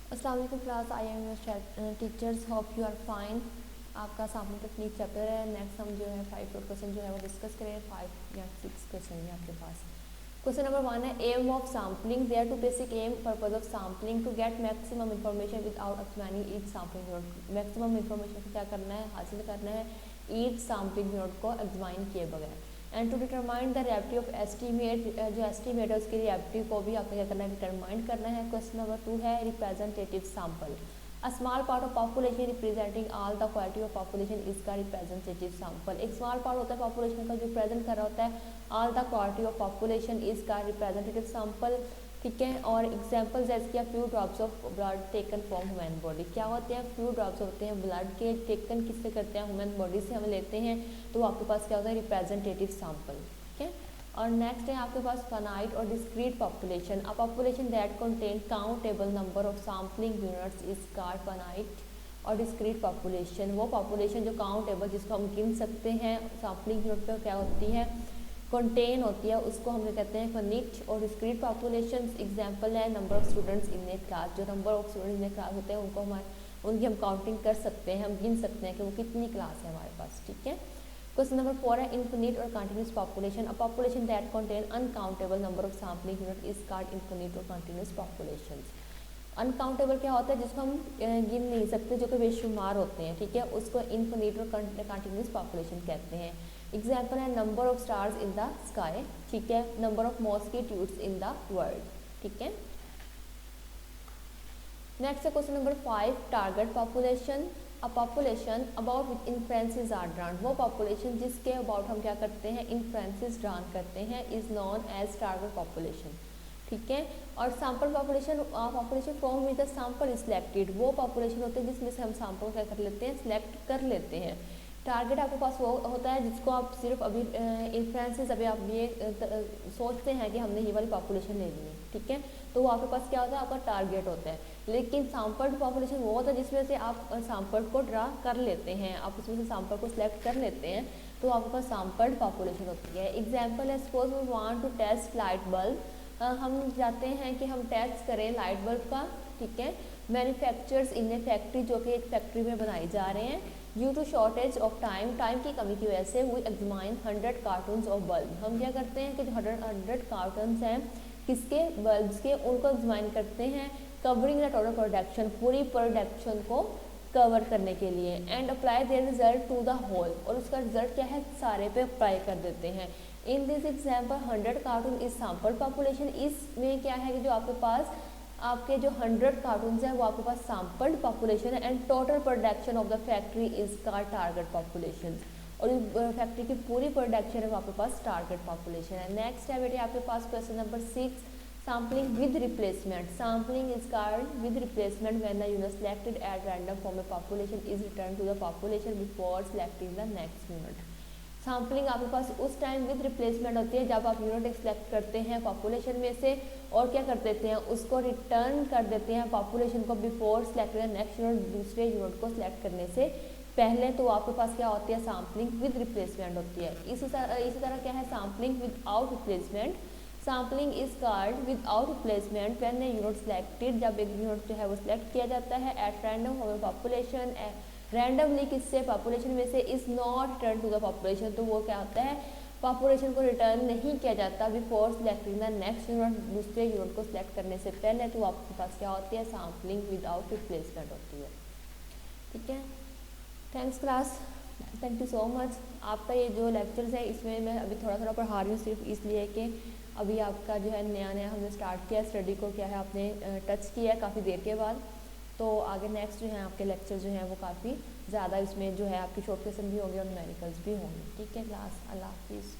अस्सलाम वालेकुम class, I am your teachers, hope you are fine. आपका सैम्पलिंग टेक्निक चैप्टर है। नेक्स्ट हम जो है 5 क्वेश्चन जो है वो डिस्कस करें। 5 या 6 क्वेश्चन है आपके पास। क्वेश्चन नंबर 1 है aim of sampling. There two basic aim purpose of sampling to get maximum information without explaining each sampling unit. Maximum information को क्या करना है, हासिल करना है ईच सैम्पलिंग यूनिट को एग्जामाइन किए बगैर। And to determine the receptive of estimate, जो एस्टीमेट है उसकी रिएप्टिव को भी आपको क्या करना है, डिटरमाइन करना है। क्वेश्चन नंबर 2 है representative sample. A small part of population representing all the quality of population इसका रिप्रेजेंटेटिव सैंपल। एक स्मॉल पार्ट होता है पॉपुलेशन का जो प्रेजेंट कर रहा होता है all the quality of population इसका रिप्रेजेंटेटिव सैंपल। ठीक है, और एग्जाम्पल जैसे कि few drops of blood taken from human body. क्या होते हैं, फ्यू ड्रॉप्स होते हैं ब्लड के, टेकन किससे करते हैं, ह्यूमन बॉडी से हम लेते हैं, तो आपके पास क्या होता है, रिप्रेजेंटेटिव सैंपल। ठीक है, और नेक्स्ट है आपके पास फाइनाइट और discrete population. A population that contain countable number of sampling units is called finite और डिस्क्रीट पॉपुलेशन। वो पॉपुलेशन जो काउंटेबल, जिसको हम गिन सकते हैं, सैम्पलिंग यूनिट पे क्या होती है, कंटेन होती है, उसको हम कहते हैं फाइनाइट और डिस्क्रीट पॉपुलेशन। एग्जांपल है number of students in a class. जो number of students in a class होते हैं उनकी हम काउंटिंग कर सकते हैं, हम गिन सकते हैं कि वो कितनी क्लास है हमारे पास। ठीक है, क्वेश्चन नंबर 4 है इनफिनिट और continuous population. A population that contain uncountable number of sampling unit is called infinite और कंटिन्यूस पॉपुलेशन। अनकाउंटेबल क्या होता है, जिसको हम गिन नहीं सकते, जो कि बेशुमार होते हैं। ठीक है, उसको इनफिनिट और कंटिन्यूस पॉपुलेशन कहते हैं। एग्जाम्पल है number of stars in the sky. ठीक है, number of mosquitoes in the world. ठीक है, नेक्स्ट है question number 5 target population. A population about which inferences are drawn. वो पॉपुलेशन जिसके अबाउट हम क्या करते हैं, इन्फ्रेंसेस ड्रान करते हैं, is known as target population. ठीक है, और sample population, population from which the sample is selected. वो पॉपुलेशन होते हैं जिसमें से हम सैम्पल क्या कर लेते हैं, सिलेक्ट कर लेते हैं। टारगेट आपके पास वो होता है जिसको आप सिर्फ अभी इन्फ्रेंसेस, अभी आप ये सोचते हैं कि हमने ये वाली पॉपुलेशन लेनी है। ठीक है, तो वो आपके पास क्या होता है, आपका टारगेट होता है। लेकिन सैम्पल्ड पॉपुलेशन वो होता है जिसमें से आप सैम्पल को ड्रा कर लेते हैं, आप उसमें से सैम्पल को सिलेक्ट कर लेते हैं, तो आपके पास सैम्पल्ड पॉपुलेशन होती है। एग्जाम्पल है suppose we want to test light bulb. हम चाहते हैं कि हम टेस्ट करें लाइट बल्ब का। ठीक है, मैन्युफैक्चर्स इन ए फैक्ट्री, जो कि एक फैक्ट्री में बनाए जा रहे हैं। Due to shortage of time, time की कमी की वजह से we examine 100 cartons of bulb. हम क्या करते हैं कि जो 100 कार्टून्स हैं किसके, बल्ब्स के, उनको एग्जामाइन करते हैं, कवरिंग द टोटल प्रोडक्शन, पूरी प्रोडक्शन को कवर करने के लिए। And apply their result to the whole, और उसका रिजल्ट क्या है, सारे पे अप्लाई कर देते हैं। In this example 100 cartoon is sample population. इसमें क्या है कि जो आपके पास आपके जो 100 कार्टून्स हैं वो आपके पास सैम्पल्ड पॉपुलेशन है। And total production of the factory is का टारगेट पॉपुलेशन, और इस फैक्ट्री की पूरी प्रोडक्शन है वो आपके पास टारगेट पॉपुलेशन है। नेक्स्ट है बेटे आपके पास question number 6 sampling with replacement. Sampling is called with replacement when the unit selected at random from a population is returned to the population before selecting the next unit. Sampling आपके पास उस time with replacement होती है जब आप unit select करते हैं population में से, और क्या कर देते हैं, उसको रिटर्न कर देते हैं पॉपुलेशन को बिफोर सेलेक्ट नेक्स्ट यूनिट, दूसरे यूनिट को सिलेक्ट करने से पहले। तो आपके पास क्या होती है, सैम्पलिंग विद रिप्लेसमेंट होती है। इसी तरह क्या है sampling without replacement. Sampling is called without replacement when a unit selected, जब एक यूनिट जो है वो सिलेक्ट किया जाता है at random from population, randomly किससे, पॉपुलेशन में से, is not return to the population. तो वो क्या होता है, पॉपुलेशन को रिटर्न नहीं किया जाता before selecting the next unit, दूसरे यूनिट को सिलेक्ट करने से पहले। तो आपके पास क्या होती है, सैम्पलिंग विदाउट रिप्लेसमेंट होती है। ठीक है, thanks class, thank you so much. आपका ये जो लेक्चर्स है इसमें मैं अभी थोड़ा थोड़ा पढ़ा रही हूँ, सिर्फ इसलिए कि अभी आपका जो है नया नया हमने स्टार्ट किया स्टडी को, क्या है आपने टच किया है काफ़ी देर के बाद। तो आगे नेक्स्ट जो है आपके लेक्चर जो हैं वो काफ़ी ज़्यादा, इसमें जो है आपकी शॉर्ट क्वेश्चन भी होंगे और न्यूमेरिकल्स भी होंगे। ठीक है क्लास, अल्लाह हाफिज़।